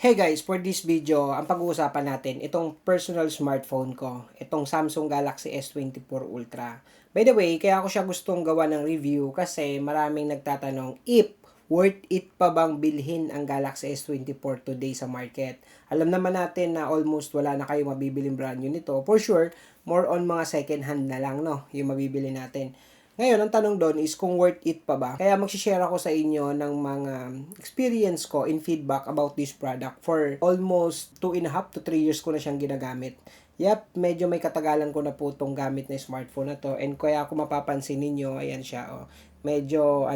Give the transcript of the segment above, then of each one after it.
Hey guys, for this video, ang pag-uusapan natin, itong personal smartphone ko, itong Samsung Galaxy S24 Ultra. By the way, kaya ako siya gustong gawa ng review kasi maraming nagtatanong if worth it pa bang bilhin ang Galaxy S24 today sa market. Alam naman natin na almost wala na kayong mabibiling brand new nito. For sure, more on mga second hand na lang, no, yung mabibili natin. Ngayon, ang tanong doon is kung worth it pa ba? Kaya mag-share ako sa inyo ng mga experience ko in feedback about this product. For almost 2.5 to 3 years ko na siyang ginagamit. Yep, medyo may katagalan ko na po itong gamit na smartphone na to. And kaya kung mapapansin ninyo, ayan siya, oh. Medyo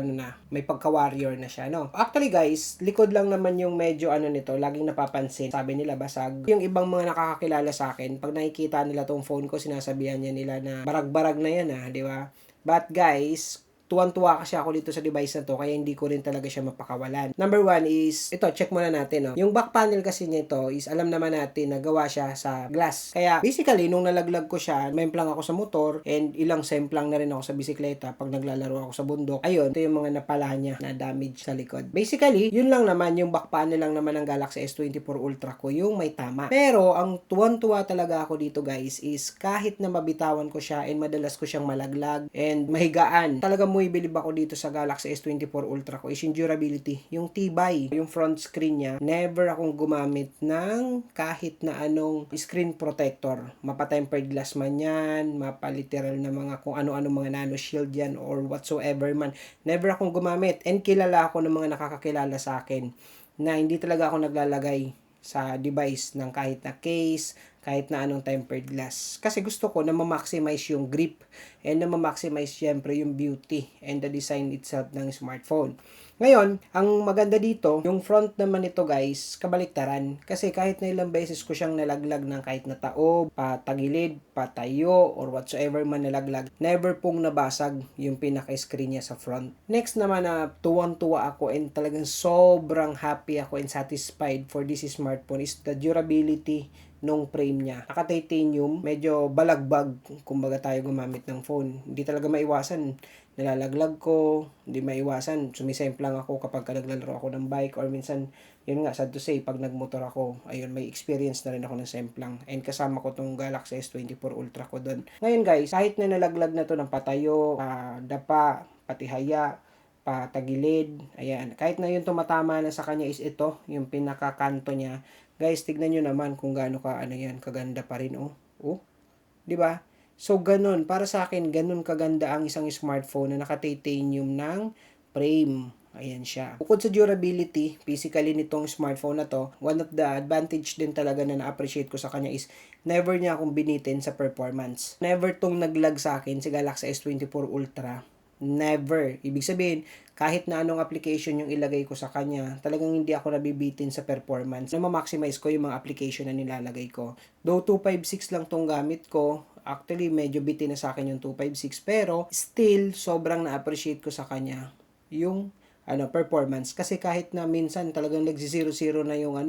may pagka-warrior na siya, no? Actually guys, likod lang naman yung medyo nito, laging napapansin. Sabi nila basag. Yung ibang mga nakakakilala sa akin, pag nakikita nila tong phone ko, sinasabihan niya nila na barag-barag na yan, di ba? But guys, tuwan-tuwa kasi ako dito sa device na to, kaya hindi ko rin talaga siya mapakawalan. Number one is, ito, check muna natin, no? Yung back panel kasi niya ito is, alam naman natin na gawa siya sa glass. Kaya, basically, nung nalaglag ko siya, memplang ako sa motor, and ilang semplang na rin ako sa bisikleta pag naglalaro ako sa bundok. Ayun, ito yung mga napala niya na damage sa likod. Basically, yun lang naman, yung back panel lang naman ng Galaxy S24 Ultra ko, yung may tama. Pero, ang tuwan-tuwa talaga ako dito, guys, is kahit na mabitawan ko siya and madalas ko siyang malaglag and mahigaan, talaga bumibilib ako dito sa Galaxy S24 Ultra ko is yung durability, yung tibay, yung front screen niya. Never akong gumamit ng kahit na anong screen protector. Mapa-tempered glass man yan, mapa-literal na mga kung ano-ano mga nano shield yan or whatsoever man. Never akong gumamit and kilala ako ng mga nakakakilala sa akin na hindi talaga ako naglalagay sa device ng kahit na case, kahit na anong tempered glass. Kasi gusto ko na ma-maximize yung grip and na ma-maximize syempre yung beauty and the design itself ng smartphone. Ngayon, ang maganda dito, yung front naman nito guys, kabaliktaran. Kasi kahit na ilang beses ko siyang nalaglag ng kahit na taob, patagilid, patayo, or whatsoever man nalaglag, never pong nabasag yung pinaka-screen niya sa front. Next naman na tuwang-tuwa ako and talagang sobrang happy ako and satisfied for this smartphone is the durability nung frame niya. Naka-titanium, medyo balagbag kumbaga tayo gumamit ng phone. Hindi talaga maiwasan. Nalalaglag ko, hindi maiwasan. Sumisemplang ako kapag naglalaro ako ng bike or minsan, yun nga, sad to say, pag nagmotor ako, ayun, may experience na rin ako ng semplang. And kasama ko tong Galaxy S24 Ultra ko doon. Ngayon guys, kahit na nalaglag na to ng patayo, dapa, pati haya, patagilid, ayan. Kahit na yung tumatama na sa kanya is ito, yung pinakakanto niya. Guys, tignan nyo naman kung gaano ka, yan, kaganda pa rin, oh. Oh, di ba? So, ganun. Para sa akin, ganun kaganda ang isang smartphone na naka-titanium ng frame. Ayan siya. Bukod sa durability, physically nitong smartphone na to, one of the advantage din talaga na na-appreciate ko sa kanya is never niya akong binitin sa performance. Never tong naglag sa akin si Galaxy S24 Ultra. Never. Ibig sabihin, kahit na anong application yung ilagay ko sa kanya, talagang hindi ako nabibitin sa performance. Na ma-maximize ko yung mga application na nilalagay ko. Though 256 lang tong gamit ko, actually medyo bitin na sa akin yung 256, pero still sobrang na-appreciate ko sa kanya yung performance. Kasi kahit na minsan talagang nagsi-0-0 na yung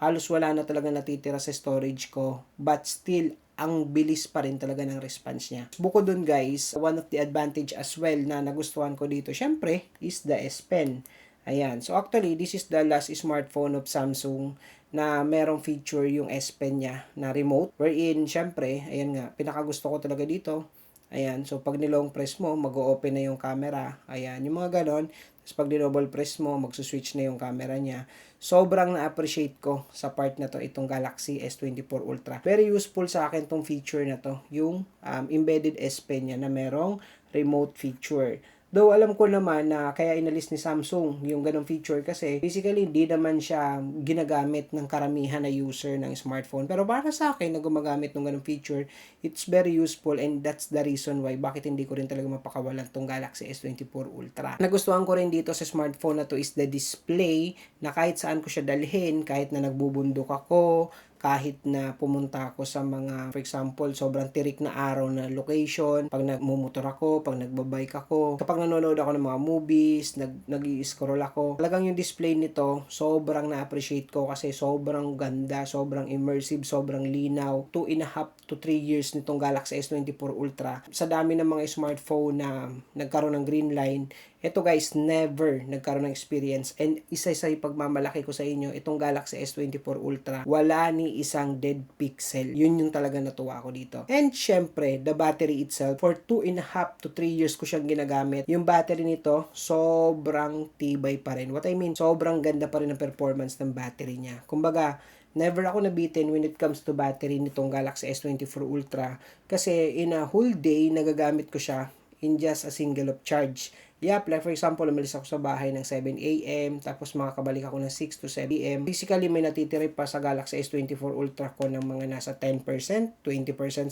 halos wala na talaga natitira sa storage ko, but still ang bilis pa rin talaga ng response niya. Bukod dun guys, one of the advantage as well na nagustuhan ko dito, syempre, is the S Pen. Ayan. So actually, this is the last smartphone of Samsung na merong feature yung S Pen niya na remote. Wherein, syempre, ayan nga, pinakagusto ko talaga dito. Ayan. So pag nilong press mo, mag-o-open na yung camera. Ayan. Yung mga ganon. Tapos pag double press mo, magsuswitch na yung camera niya. Sobrang na-appreciate ko sa part na to itong Galaxy S24 Ultra. Very useful sa akin tong feature na to, yung embedded S Pen niya na merong remote feature. Though alam ko naman na kaya inalis ni Samsung yung ganong feature kasi basically hindi naman siya ginagamit ng karamihan na user ng smartphone. Pero para sa akin na gumagamit ng ganong feature, it's very useful and that's the reason why bakit hindi ko rin talaga mapakawalan tong Galaxy S24 Ultra. Nagustuhan ko rin dito sa smartphone na to is the display na kahit saan ko siya dalhin, kahit na nagbubundok ako, kahit na pumunta ako sa mga, for example, sobrang tirik na araw na location, pag nagmumotor ako, pag nagbabike ako, kapag nanonood ako ng mga movies, nag-i-scroll ako, talagang yung display nito, sobrang na-appreciate ko kasi sobrang ganda, sobrang immersive, sobrang linaw. 2.5 to 3 years nitong Galaxy S24 Ultra. Sa dami ng mga smartphone na nagkaroon ng green line, Ito guys, never nagkaroon ng experience, and isa-isa yung pagmamalaki ko sa inyo, itong Galaxy S24 Ultra, wala ni isang dead pixel. Yun yung talaga natuwa ko dito. And syempre, the battery itself, for 2.5 to 3 years ko siyang ginagamit. Yung battery nito, sobrang tibay pa rin. What I mean, sobrang ganda pa rin ang performance ng battery niya. Kumbaga, never ako nabitin when it comes to battery nitong Galaxy S24 Ultra, kasi in a whole day, nagagamit ko siya in just a single of charge. Yep, like for example, umalis ako sa bahay ng 7 a.m. tapos makakabalik ako ng 6 to 7 p.m. Basically, may natitira pa sa Galaxy S24 Ultra ko ng mga nasa 10%, 20%,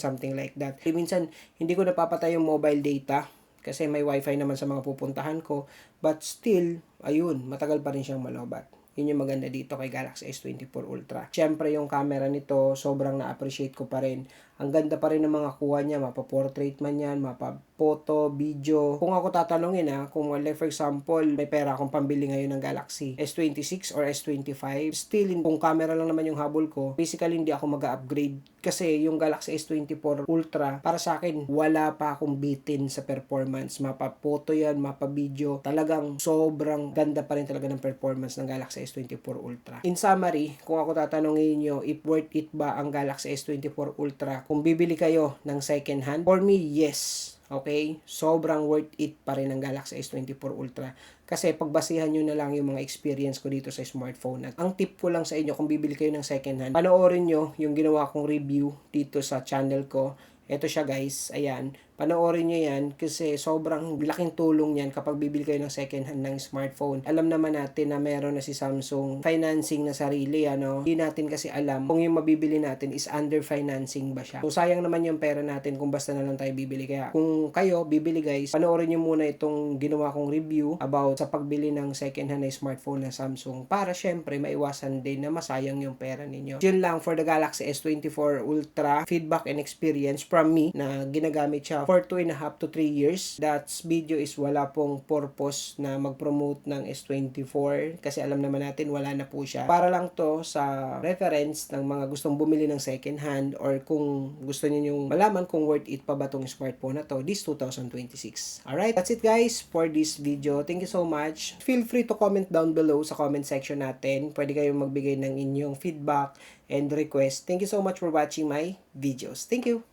something like that. Minsan, hindi ko napapatay yung mobile data kasi may wifi naman sa mga pupuntahan ko. But still, ayun, matagal pa rin siyang malobat. Yun yung maganda dito kay Galaxy S24 Ultra. Siyempre, yung camera nito, sobrang na-appreciate ko pa rin. Ang ganda pa rin ng mga kuha niya, mapa-portrait man yan, mapa-photo, video. Kung ako tatanungin kung like for example, may pera akong pambili ngayon ng Galaxy S26 or S25, still, kung camera lang naman yung habol ko, basically hindi ako mag-upgrade. Kasi yung Galaxy S24 Ultra, para sa akin, wala pa akong bitin sa performance. Mapa-photo yan, mapa-video. Talagang sobrang ganda pa rin talaga ng performance ng Galaxy S24 Ultra. In summary, kung ako tatanungin nyo, if worth it ba ang Galaxy S24 Ultra, kung bibili kayo ng second hand, for me, yes. Okay? Sobrang worth it pa rin ang Galaxy S24 Ultra. Kasi pagbasihan nyo na lang yung mga experience ko dito sa smartphone. At ang tip ko lang sa inyo, kung bibili kayo ng second hand, panoorin nyo yung ginawa kong review dito sa channel ko. Ito siya guys, ayan. Panoorin nyo yan kasi sobrang laking tulong yan kapag bibili kayo ng second hand ng smartphone. Alam naman natin na meron na si Samsung financing na sarili, Hindi natin kasi alam kung yung mabibili natin is under financing ba siya. So sayang naman yung pera natin kung basta na lang tayo bibili. Kaya kung kayo bibili guys, panoorin nyo muna itong ginawa kong review about sa pagbili ng second hand na smartphone ng Samsung para syempre maiwasan din na masayang yung pera ninyo. Yun lang for the Galaxy S24 Ultra feedback and experience from me na ginagamit siya for 2.5 to 3 years. That video is wala pong purpose na mag-promote ng S24 kasi alam naman natin wala na po siya. Para lang to sa reference ng mga gustong bumili ng second hand or kung gusto niyo yung malaman kung worth it pa ba tong smartphone na to this 2026. Alright, that's it guys for this video. Thank you so much. Feel free to comment down below sa comment section natin. Pwede kayong magbigay ng inyong feedback and request. Thank you so much for watching my videos. Thank you!